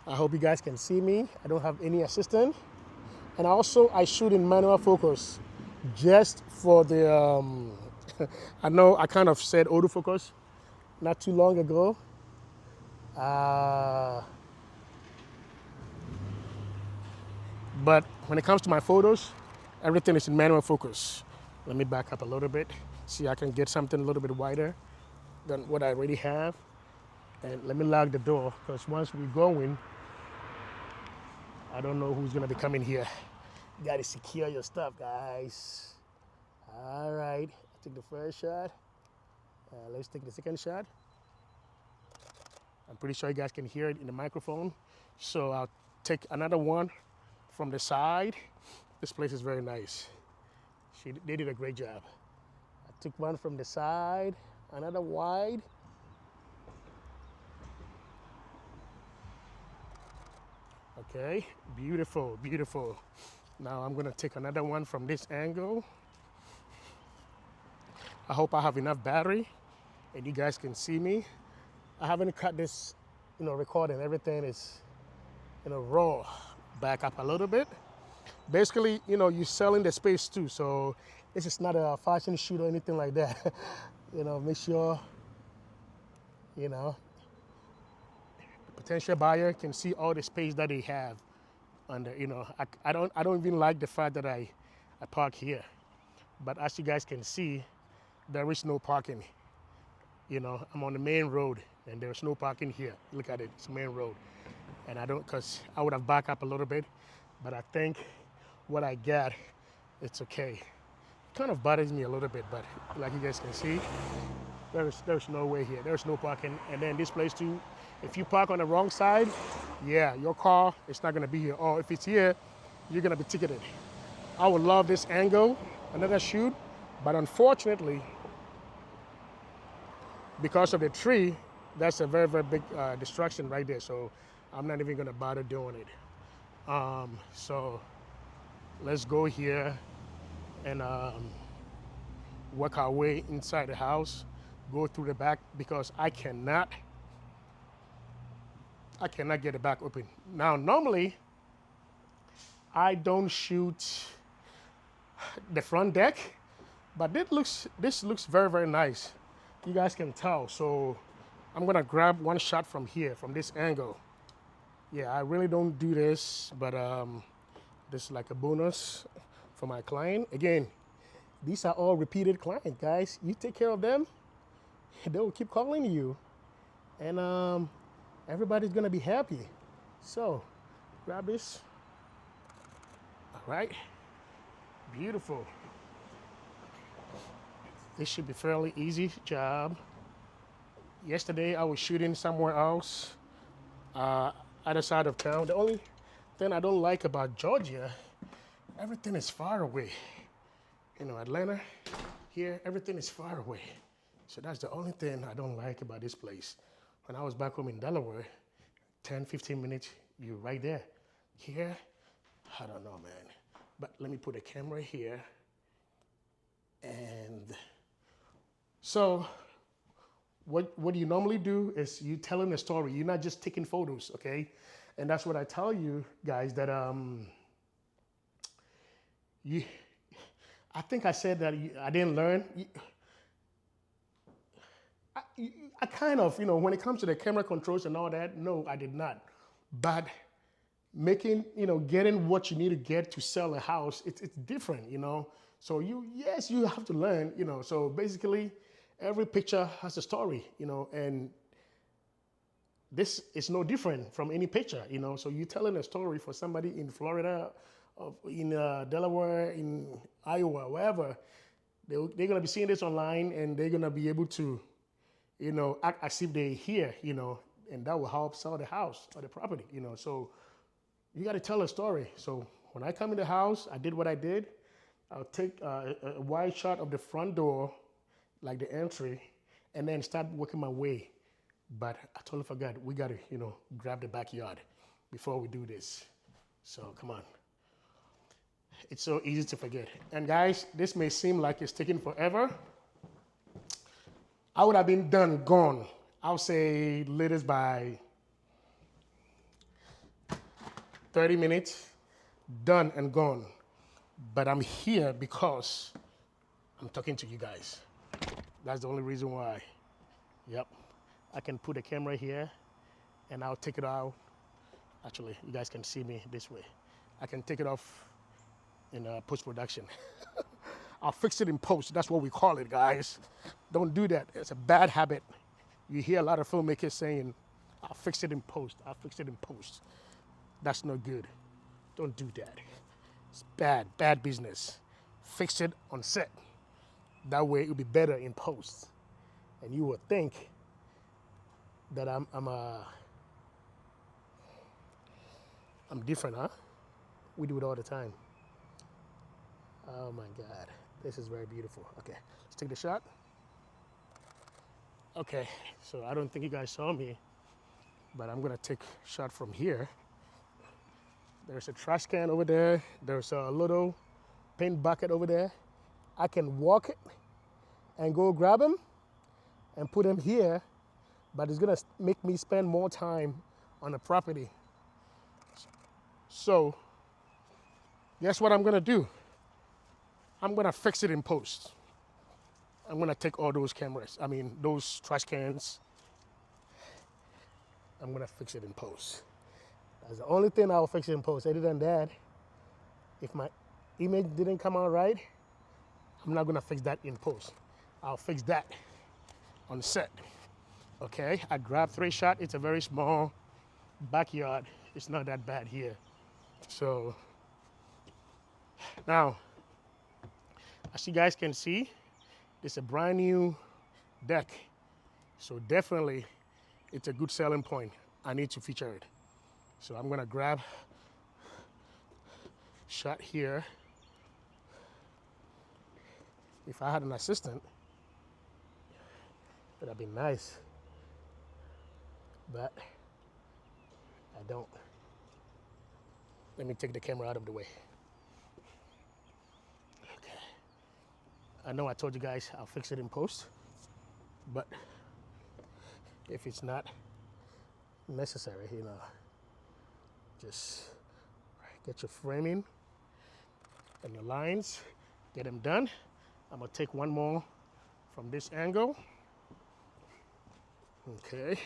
I hope you guys can see me. I don't have any assistant. And also I shoot in manual focus just for the, I know I kind of said autofocus not too long ago. Uh, but when it comes to my photos, everything is in manual focus. Let me back up a little bit. See, I can get something a little bit wider than what I already have. And let me lock the door, because once we go in, I don't know who's gonna be coming here. You gotta secure your stuff, guys. All right, I took the first shot. Let's take the second shot. I'm pretty sure you guys can hear it in the microphone. So I'll take another one from the side. This place is very nice. They did a great job. I took one from the side, another wide. Okay, beautiful, beautiful. Now I'm gonna take another one from this angle. I hope I have enough battery and you guys can see me. I haven't cut this, recording. Everything is, raw. Back up a little bit. Basically, you're selling the space too, so this is not a fashion shoot or anything like that. Make sure, the potential buyer can see all the space that they have. And I don't even like the fact that I park here, but as you guys can see, there is no parking. I'm on the main road and there's no parking here. Look at it, it's main road. And because I would have backed up a little bit, but I think what I got, it's okay. It kind of bothers me a little bit, but like you guys can see, there's no way here. There's no parking. And then this place too, if you park on the wrong side, yeah, your car is not gonna be here. Or if it's here, you're gonna be ticketed. I would love this angle, another shoot, but unfortunately, because of the tree, that's a very, very big distraction right there. So I'm not even gonna bother doing it. So let's go here and work our way inside the house, go through the back, because I cannot get the back open. Now, normally, I don't shoot the front deck, but this looks very, very nice. You guys can tell. So I'm gonna grab one shot from here, from this angle. Yeah, I really don't do this, but this is like a bonus for my client. Again, these are all repeated clients, guys. You take care of them, they will keep calling you, and everybody's gonna be happy. So grab this. All right, beautiful. This should be fairly easy job. Yesterday I was shooting somewhere else, other side of town. The only thing I don't like about Georgia, everything is far away. Atlanta, here, everything is far away. So that's the only thing I don't like about this place. When I was back home in Delaware, 10, 15 minutes, you're right there. Here, I don't know, man. But let me put a camera here. And so what you normally do is you telling a story. You're not just taking photos, okay? And that's what I tell you guys, that I think I said that I didn't learn. I kind of, when it comes to the camera controls and all that, no, I did not. But making, getting what you need to get to sell a house, it's different, So you have to learn, So basically, every picture has a story, and this is no different from any picture, So you're telling a story for somebody in Florida, in Delaware, in Iowa, wherever. They're going to be seeing this online, and they're going to be able to, act as if they're here, and that will help sell the house or the property, So you got to tell a story. So when I come in the house, I did what I did. I'll take a wide shot of the front door, like the entry, and then start working my way. But I totally forgot, we got to, grab the backyard before we do this. So come on. It's so easy to forget. And guys, this may seem like it's taking forever. I would have been gone. I'll say latest by 30 minutes, done and gone. But I'm here because I'm talking to you guys. That's the only reason why. Yep. I can put a camera here and I'll take it out. Actually, you guys can see me this way. I can take it off in post-production. I'll fix it in post. That's what we call it, guys. Don't do that. It's a bad habit. You hear a lot of filmmakers saying, I'll fix it in post. I'll fix it in post. That's no good. Don't do that. It's bad business. Fix it on set. That way it'll be better in post. And you will think that I'm different, huh? We do it all the time. Oh my God, this is very beautiful. Okay, let's take the shot. Okay, so I don't think you guys saw me, but I'm gonna take a shot from here. There's a trash can over there. There's a little paint bucket over there. I can walk it and go grab them and put them here, but it's gonna make me spend more time on the property. So, guess what I'm gonna do? I'm gonna fix it in post. I'm gonna take all those those trash cans. I'm gonna fix it in post. That's the only thing I'll fix it in post. Other than that, if my image didn't come out right, I'm not gonna fix that in post. I'll fix that on set. Okay, I grabbed 3 shots. It's a very small backyard. It's not that bad here. So now, as you guys can see, it's a brand new deck. So definitely, it's a good selling point. I need to feature it. So I'm gonna grab shot here. If I had an assistant, that'd be nice. But I don't. Let me take the camera out of the way. Okay. I know I told you guys I'll fix it in post, but if it's not necessary, just get your framing and your lines, get them done. I'm gonna take one more from this angle. Okay.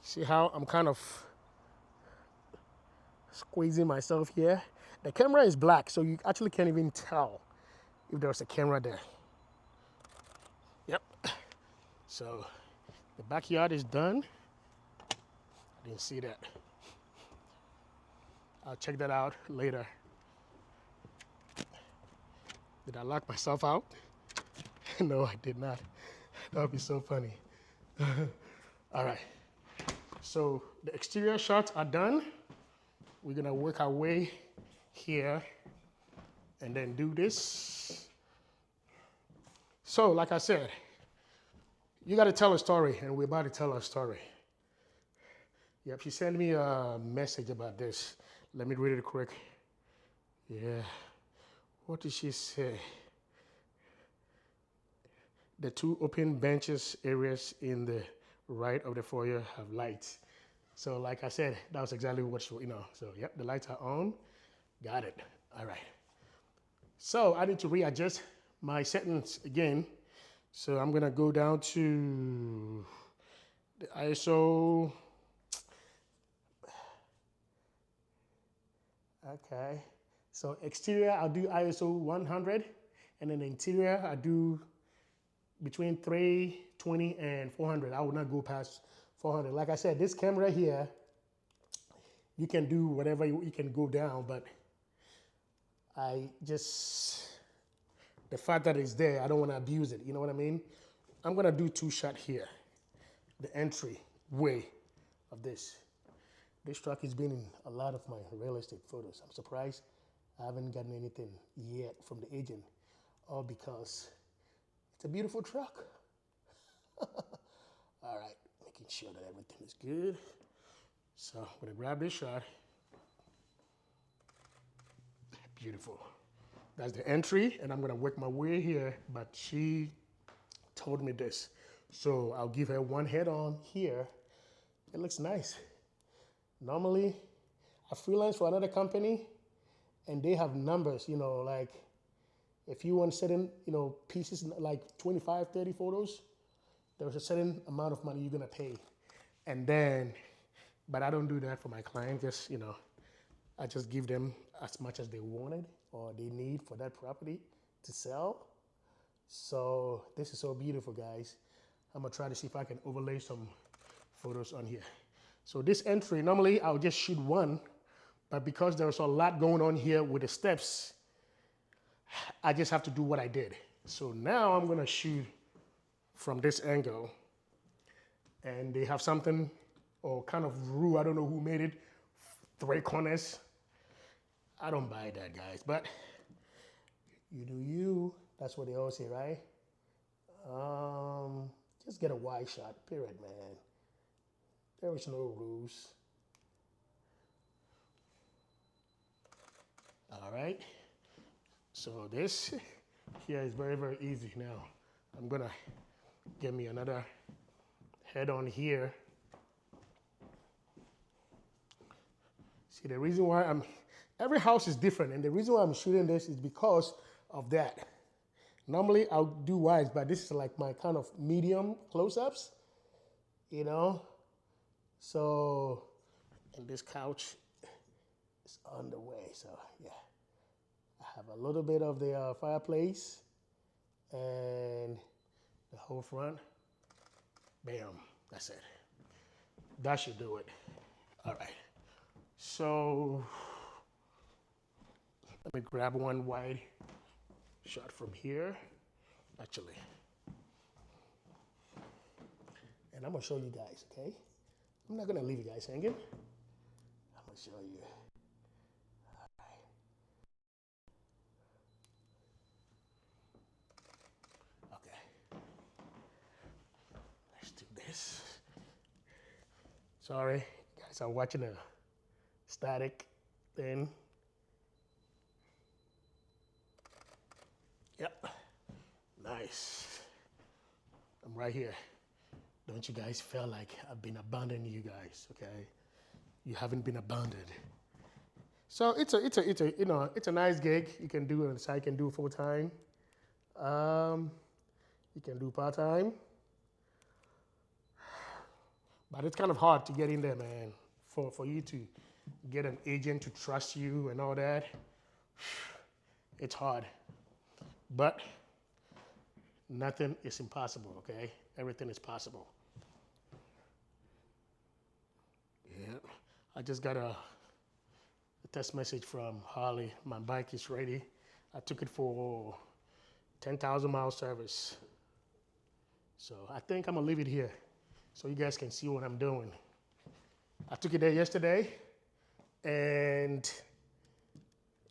See how I'm kind of squeezing myself here? The camera is black, so you actually can't even tell if there's a camera there. Yep. So the backyard is done. I didn't see that. I'll check that out later. Did I lock myself out? No, I did not. That would be so funny. All right. So the exterior shots are done. We're gonna work our way here and then do this. So like I said, you gotta tell a story, and we're about to tell a story. Yep, she sent me a message about this. Let me read it quick. Yeah, what did she say? The 2 open benches areas in the right of the foyer have lights. So like I said, that was exactly what she, so yep, the lights are on. Got it. All right. So I need to readjust my settings again. So I'm gonna go down to the ISO. Okay. So exterior, I'll do ISO 100, and then the interior, I do between 320 and 400. I will not go past 400. Like I said, this camera here, you can do whatever you can go down, but the fact that it's there, I don't want to abuse it. You know what I mean? I'm gonna do 2 shots here. The entry way of this. This truck has been in a lot of my real estate photos. I'm surprised I haven't gotten anything yet from the agent, all because it's a beautiful truck. All right, making sure that everything is good. So I'm gonna grab this shot. Beautiful. That's the entry, and I'm gonna work my way here, but she told me this. So I'll give her one head on here. It looks nice. Normally, I freelance for another company, and they have numbers, like if you want certain, pieces like 25, 30 photos, there's a certain amount of money you're gonna pay. And then, but I don't do that for my client, just, I just give them as much as they wanted or they need for that property to sell. So this is so beautiful, guys. I'm gonna try to see if I can overlay some photos on here. So this entry, normally I'll just shoot one, but because there's a lot going on here with the steps, I just have to do what I did. So now I'm gonna shoot from this angle, and they have something, or kind of rule, I don't know who made it, 3 corners. I don't buy that, guys, but you do you. That's what they all say, right? Just get a wide shot, period, man. There is no rules. All right. So this here is very, very easy. Now, I'm gonna get me another head on here. See, the reason why every house is different, and the reason why I'm shooting this is because of that. Normally I'll do wides, but this is like my kind of medium close-ups, So, and this couch is on the way, so yeah. I have a little bit of the fireplace and the whole front. Bam, that's it. That should do it. All right. So, let me grab one wide shot from here, actually. And I'm gonna show you guys, okay? I'm not gonna leave you guys hanging. I'm gonna show you. All right. Okay. Let's do this. Sorry, guys, I'm watching a static thing. Yep. Nice. I'm right here. Don't you guys feel like I've been abandoning you guys, okay? You haven't been abandoned. So it's a nice gig. You can do it, so I can do full time. You can do part time. But it's kind of hard to get in there, man. For you to get an agent to trust you and all that, it's hard. But nothing is impossible, okay? Everything is possible. Yeah, I just got a text message from Harley. My bike is ready. I took it for 10,000 mile service. So I think I'm gonna leave it here so you guys can see what I'm doing. I took it there yesterday, and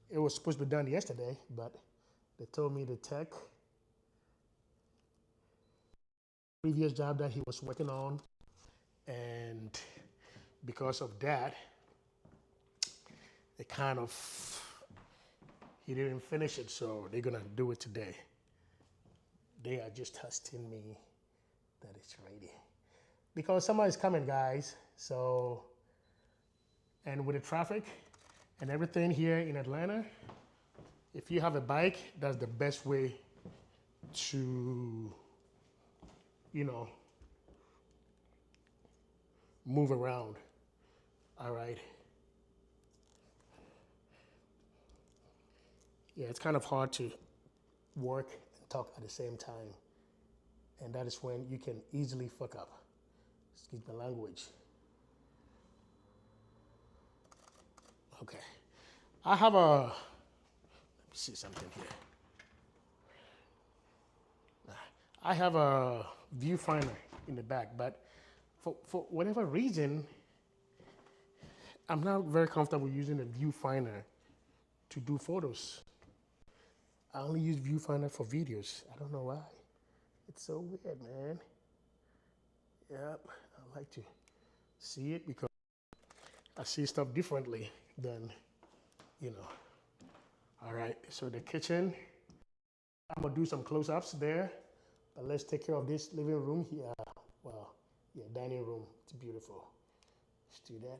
it was supposed to be done yesterday, but they told me the tech, previous job that he was working on, and because of that, it kind of, he didn't finish it, so they're gonna do it today. They are just testing me that it's ready. Because summer is coming, guys, so, and with the traffic and everything here in Atlanta, if you have a bike, that's the best way to, move around. All right. Yeah, it's kind of hard to work and talk at the same time. And that is when you can easily fuck up. Excuse my language. Okay. I have a, let me see something here. I have a viewfinder in the back, but for whatever reason, I'm not very comfortable using a viewfinder to do photos. I only use viewfinder for videos. I don't know why. It's so weird, man. Yep, I like to see it because I see stuff differently than, All right, so the kitchen, I'm gonna do some close-ups there, but let's take care of this living room here. Well, yeah, dining room, it's beautiful. Let's do that.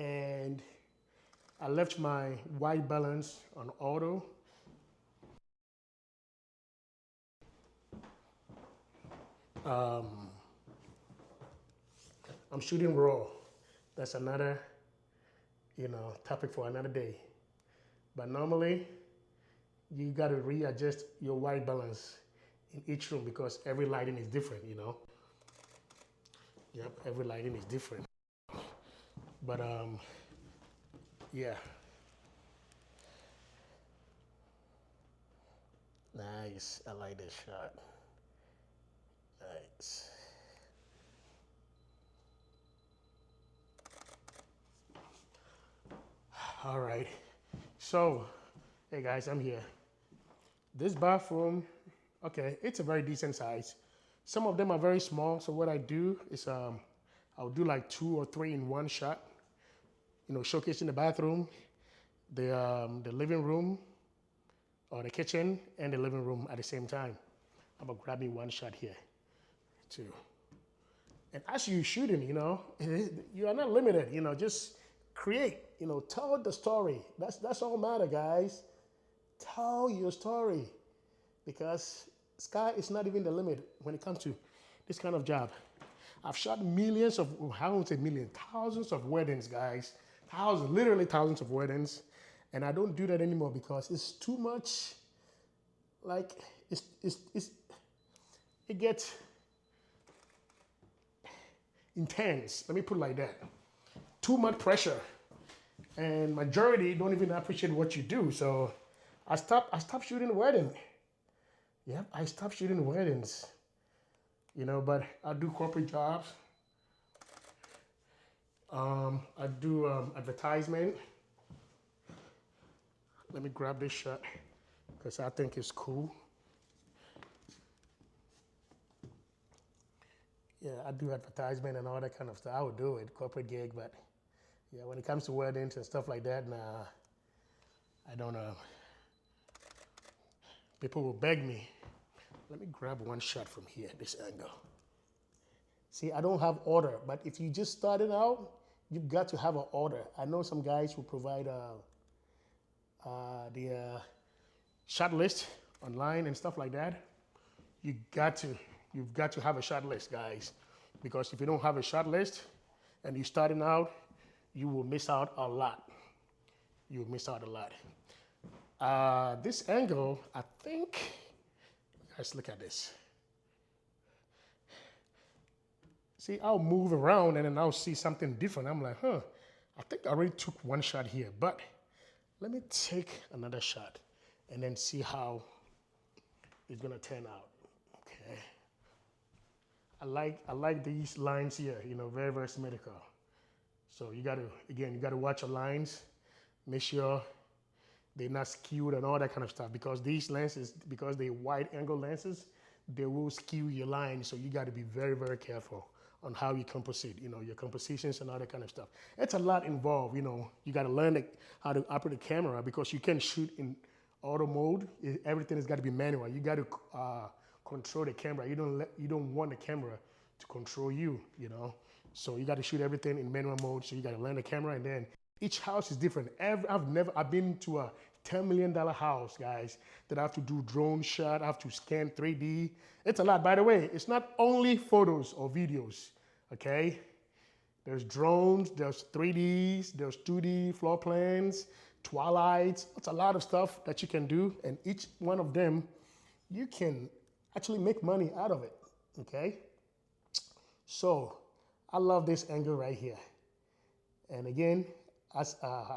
And I left my white balance on auto. I'm shooting raw. That's another, topic for another day. But normally, you got to readjust your white balance in each room because every lighting is different. Yep, every lighting is different. But yeah. Nice. I like this shot. Nice. All right. So, hey guys, I'm here. This bathroom, okay, it's a very decent size. Some of them are very small. So what I do is I'll do like 2 or 3 in one shot. Showcasing the bathroom, the living room, or the kitchen, and the living room at the same time. I'm gonna grab me one shot here, too. And as you're shooting, you are not limited. Just create. Tell the story. That's all matter, guys. Tell your story, because sky is not even the limit when it comes to this kind of job. I've shot millions of, I won't say millions, thousands of weddings, guys. Thousands, literally thousands of weddings. And I don't do that anymore because it's too much, like, it gets intense. Let me put it like that. Too much pressure. And majority don't even appreciate what you do. So I stopped shooting weddings. Yep, I stopped shooting weddings. But I do corporate jobs. I do advertisement. Let me grab this shot because I think it's cool. Yeah, I do advertisement and all that kind of stuff. I would do it, corporate gig, but yeah, when it comes to weddings and stuff like that, nah, I don't know. People will beg me. Let me grab one shot from here, this angle. See, I don't have order, but if you just started out, you've got to have an order. I know some guys who provide the shot list online and stuff like that. You've got to have a shot list, guys, because if you don't have a shot list and you're starting out, you will miss out a lot. You will miss out a lot. This angle, I think, let's look at this. See, I'll move around and then I'll see something different. I'm like, I think I already took one shot here, but let me take another shot and then see how it's gonna turn out. Okay. I like these lines here, very, very symmetrical. So you gotta watch your lines, make sure they're not skewed and all that kind of stuff, because these lenses, because they're wide angle lenses, they will skew your line. So you gotta be very, very careful on how you composite, your compositions and all that kind of stuff. It's a lot involved, you gotta learn how to operate the camera, because you can't shoot in auto mode. Everything has gotta be manual. You gotta control the camera. You don't want the camera to control you, So you gotta shoot everything in manual mode. So you gotta learn the camera, and then each house is different. I've been to a $10 million house, guys, that I have to do drone shot, I have to scan 3D. It's a lot. By the way, it's not only photos or videos, okay? There's drones, there's 3Ds, there's 2D floor plans, twilights. It's a lot of stuff that you can do, and each one of them, you can actually make money out of it, okay? So I love this angle right here. And again, I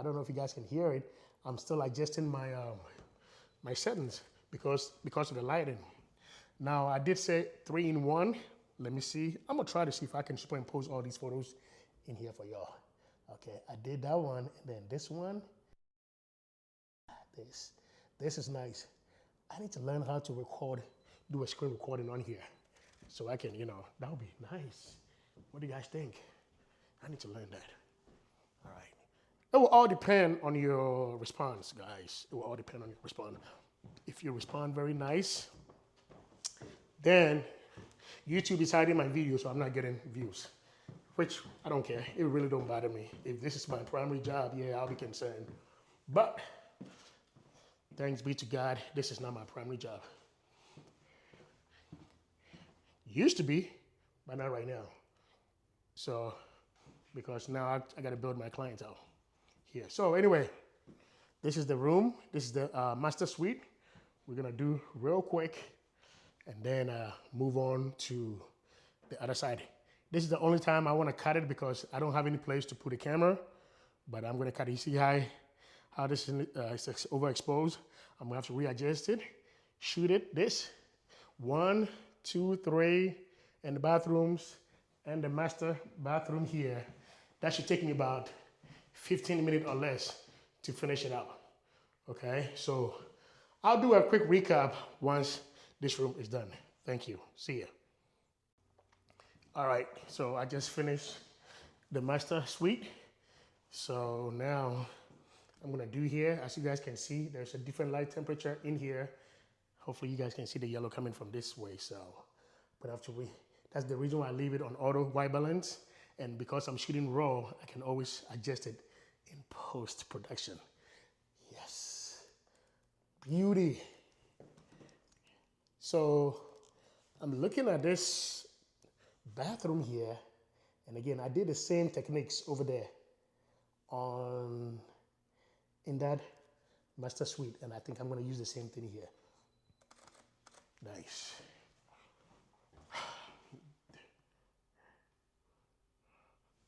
don't know if you guys can hear it, I'm still adjusting my my settings because of the lighting. Now I did say 3 in 1. Let me see. I'm gonna try to see if I can superimpose all these photos in here for y'all. Okay, I did that one, and then this one. This is nice. I need to learn how to do a screen recording on here, so I can, that would be nice. What do you guys think? I need to learn that. All right. It will all depend on your response, guys. It will all depend on your response. If you respond very nice, then YouTube is hiding my video, so I'm not getting views. which I don't care. It really don't bother me. If this is my primary job, yeah, I'll be concerned. But thanks be to God, this is not my primary job. Used to be, but not right now. So, because now I got to build my clientele here. So anyway, this is the room. This is the master suite. We're gonna do real quick and then move on to the other side. This is the only time I want to cut it because I don't have any place to put a camera, but I'm gonna cut it. You see how this is overexposed? I'm gonna have to readjust it, shoot it, this, 1, 2, 3, and the bathrooms and the master bathroom here. That should take me about 15 minutes or less to finish it out, okay? So I'll do a quick recap once this room is done. Thank you, see ya. All right, so I just finished the master suite. So now I'm gonna do here, as you guys can see, there's a different light temperature in here. Hopefully you guys can see the yellow coming from this way, so but I have to that's the reason why I leave it on auto white balance, and because I'm shooting raw, I can always adjust it in post-production. Yes, beauty. So I'm looking at this bathroom here, and again, I did the same techniques over there in that master suite, and I think I'm gonna use the same thing here. Nice.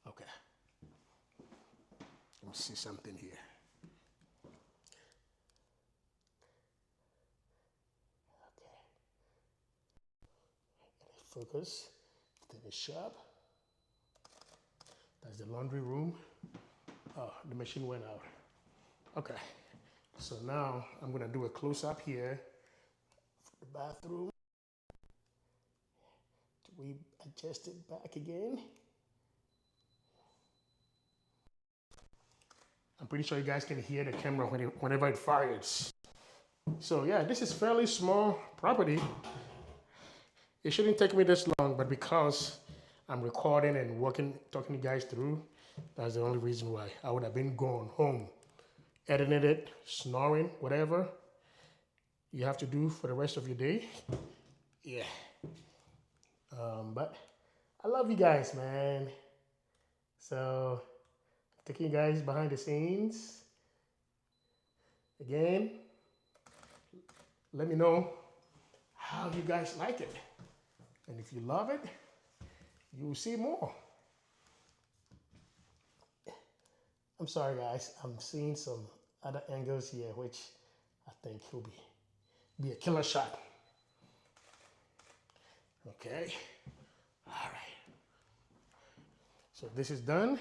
Okay. Let me see something here. Okay. Focus. Finish up. That's the laundry room. Oh, the machine went out. Okay. So now I'm gonna do a close-up here for the bathroom. We adjust it back again. I'm pretty sure you guys can hear the camera whenever it fires. So yeah, this is fairly small property. It shouldn't take me this long, but because I'm recording and talking you guys through, that's the only reason why. I would have been going home, editing it, snoring, whatever you have to do for the rest of your day. Yeah. But I love you guys, man. So taking you guys behind the scenes. Again, let me know how you guys like it. And if you love it, you will see more. I'm sorry guys, I'm seeing some other angles here which I think will be a killer shot. Okay, all right. So this is done.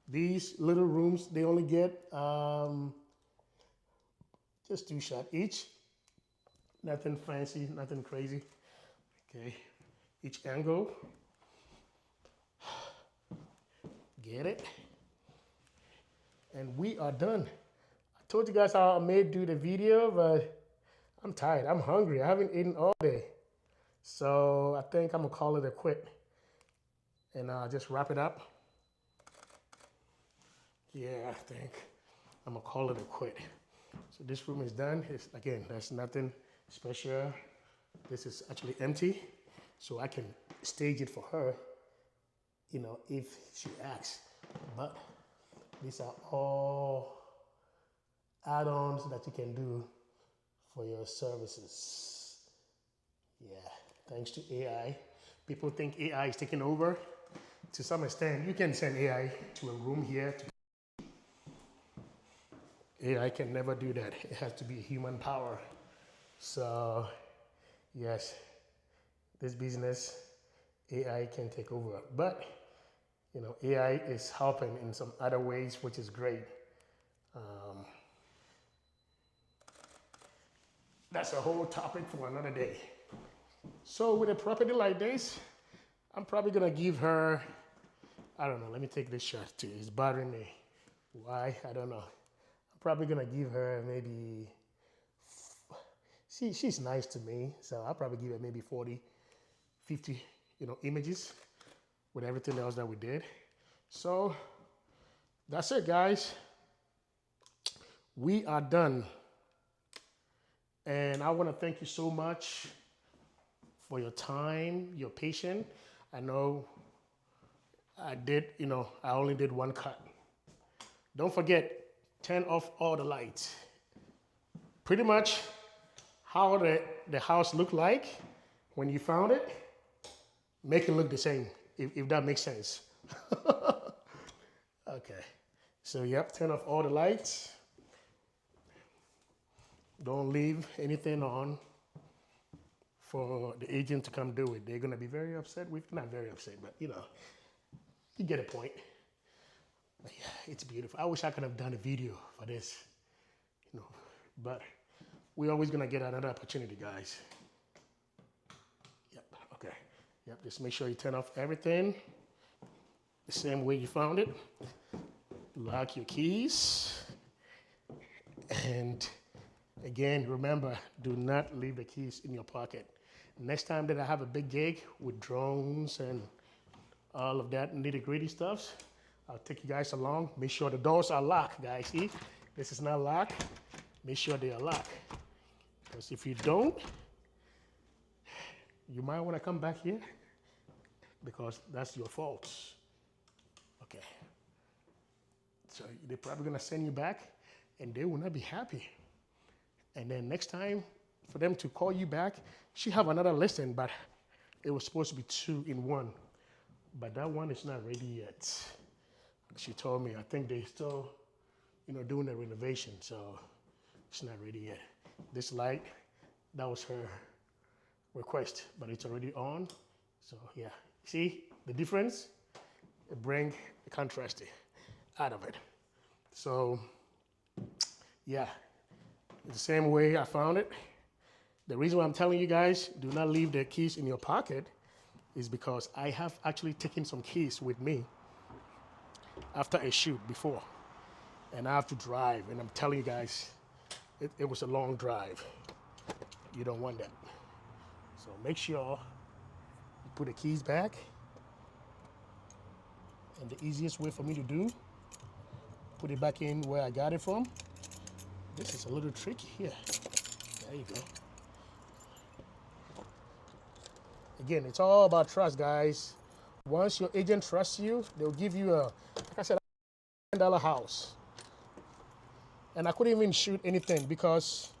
These little rooms, they only get just 2 shots each. Nothing fancy, nothing crazy. Okay, each angle. Get it? And we are done. I told you guys how I may do the video, but I'm tired, I'm hungry. I haven't eaten all day. So I think I'm gonna call it a quit and just wrap it up. Yeah, I think I'm gonna call it a quit. So this room is done. Again, there's nothing special. This is actually empty, so I can stage it for her, you know, if she asks. But these are all add-ons that you can do for your services. Yeah, thanks to AI. People think AI is taking over. To some extent, you can send AI to a room here. AI can never do that. It has to be human power. So, yes, this business, AI can take over. But, you know, AI is helping in some other ways, which is great. That's a whole topic for another day. So with a property like this, I'm probably gonna give her, I don't know, let me take this shot too. It's bothering me. Why? I don't know. I'm probably gonna give her maybe, she's nice to me, so I'll probably give her maybe 40, 50, you know, images. with everything else that we did. So that's it, guys. We are done. And I want to thank you so much for your time, your patience. I know I only did one cut. Don't forget, turn off all the lights. Pretty much how the house looked like when you found it, make it look the same, if that makes sense. Okay, so yep, turn off all the lights. Don't leave anything on for the agent to come do it. They're gonna be very upset not very upset, but you get a point. But yeah, it's beautiful. I wish I could have done a video for this, but we're always gonna get another opportunity, guys. Yep, okay. Yep, just make sure you turn off everything the same way you found it. Lock your keys. And again, remember, do not leave the keys in your pocket. Next time that I have a big gig with drones and all of that nitty-gritty stuff, I'll take you guys along. Make sure the doors are locked, guys. See, this is not locked. Make sure they are locked. Because if you don't, you might want to come back here because that's your fault. Okay. So they're probably going to send you back and they will not be happy. And then next time, for them to call you back, she have another lesson, but it was supposed to be 2 in 1. But that one is not ready yet. She told me, I think they still, doing the renovation, so it's not ready yet. This light, that was her request, but it's already on. So yeah, see the difference? It brings the contrast out of it. So yeah, the same way I found it. The reason why I'm telling you guys, do not leave the keys in your pocket is because I have actually taken some keys with me after a shoot before. And I have to drive, and I'm telling you guys, it was a long drive. You don't want that. So make sure you put the keys back. And the easiest way for me to do, put it back in where I got it from. This is a little tricky here. There you go. Again, it's all about trust, guys. Once your agent trusts you, they'll give you like I said, $10 house. And I couldn't even shoot anything because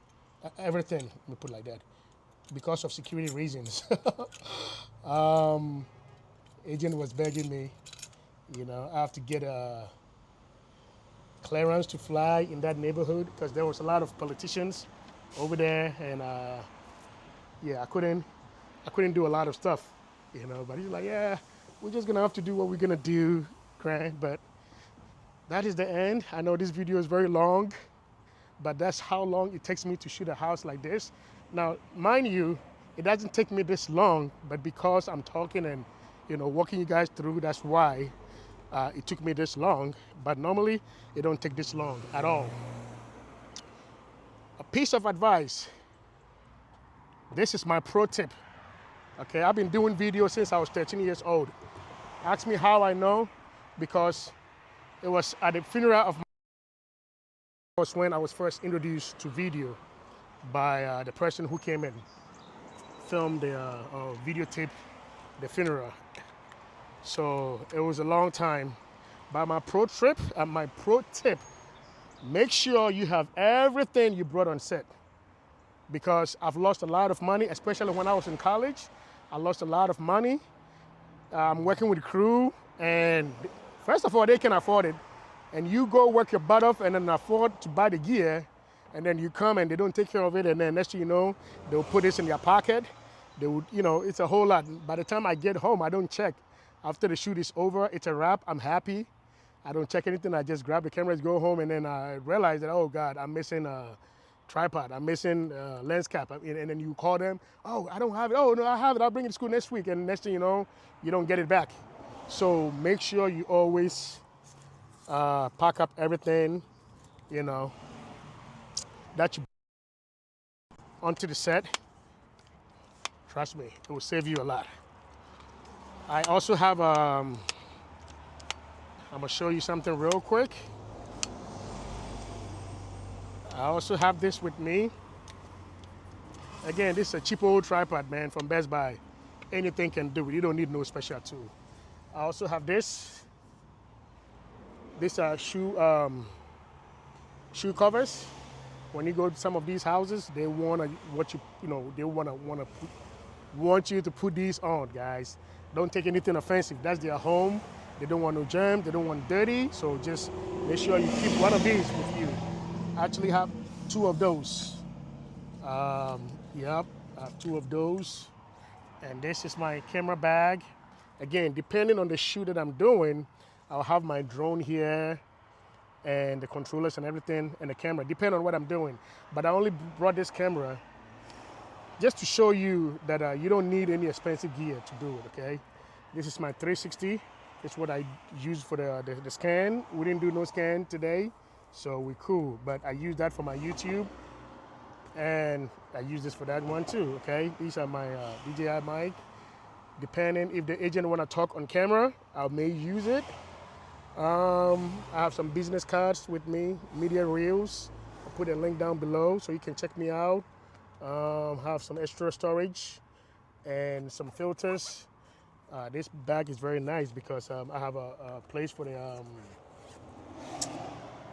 everything, let me put it like that, because of security reasons. Agent was begging me, I have to get a clearance to fly in that neighborhood because there was a lot of politicians over there, and yeah, I couldn't do a lot of stuff, But he's like, yeah, we're just gonna have to do what we're gonna do, Grant. But that is the end. I know this video is very long, but that's how long it takes me to shoot a house like this. Now, mind you, it doesn't take me this long, but because I'm talking and walking you guys through, that's why it took me this long. But normally, it don't take this long at all. A piece of advice. This is my pro tip. Okay, I've been doing videos since I was 13 years old. Ask me how I know, because it was at the funeral of my was when I was first introduced to video by the person who came and filmed the videotape the funeral. So it was a long time. But my pro tip, make sure you have everything you brought on set. Because I've lost a lot of money, especially when I was in college. I lost a lot of money. I'm working with a crew, and first of all, they can afford it. And you go work your butt off and then afford to buy the gear, and then you come and they don't take care of it, and then next thing you know, they'll put this in your pocket. They would, it's a whole lot. By the time I get home, I don't check. After the shoot is over, it's a wrap, I'm happy. I don't check anything, I just grab the cameras, go home, and then I realize that, oh God, I'm missing a tripod, I'm missing a lens cap, and then you call them, oh, I don't have it, oh no, I have it, I'll bring it to school next week, and next thing you know, you don't get it back. So make sure you always pack up everything, that you onto the set. Trust me, it will save you a lot. I also have, I'm gonna show you something real quick. I also have this with me. Again, this is a cheap old tripod, man, from Best Buy. Anything can do it. You don't need no special tool. I also have this. These are shoe covers. When you go to some of these houses, they want they want you to put these on, guys. Don't take anything offensive. That's their home. They don't want no germs. They don't want dirty. So just make sure you keep one of these with you. I actually have two of those. Yep, I have two of those. And this is my camera bag. Again, depending on the shoot that I'm doing, I'll have my drone here and the controllers and everything and the camera, depending on what I'm doing. But I only brought this camera just to show you that you don't need any expensive gear to do it, okay? This is my 360. It's what I use for the scan. We didn't do no scan today, so we're cool. But I use that for my YouTube, and I use this for that one too, okay? These are my DJI mic. Depending if the agent want to talk on camera, I may use it. I have some business cards with me, media reels. I'll put a link down below so you can check me out. Have some extra storage and some filters. This bag is very nice because I have a place for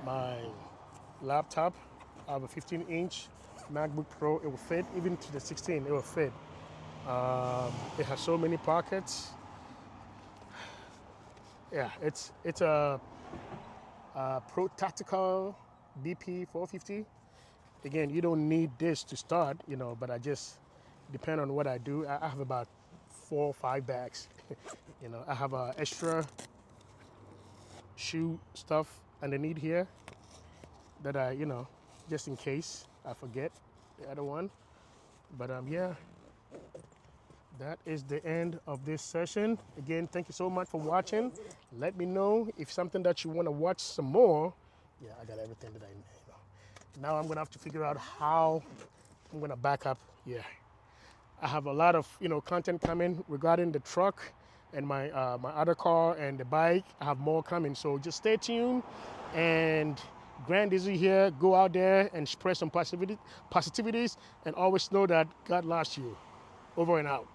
my laptop. I have a 15-inch MacBook Pro. It will fit, even to the 16, it will fit. It has so many pockets. Yeah, it's a Pro Tactical DP 450. Again, you don't need this to start, but I just depend on what I do. I have about 4 or 5 bags. I have extra shoe stuff underneath here that I, just in case I forget the other one. But yeah, that is the end of this session. Again, thank you so much for watching. Let me know if something that you want to watch some more. Yeah, I got everything that I need. Now I'm gonna have to figure out how I'm gonna back up. Yeah, I have a lot of content coming regarding the truck and my my other car and the bike. I have more coming, so just stay tuned. And Grand Dizzy here. Go out there and spread some positivities, and always know that God loves you. Over and out.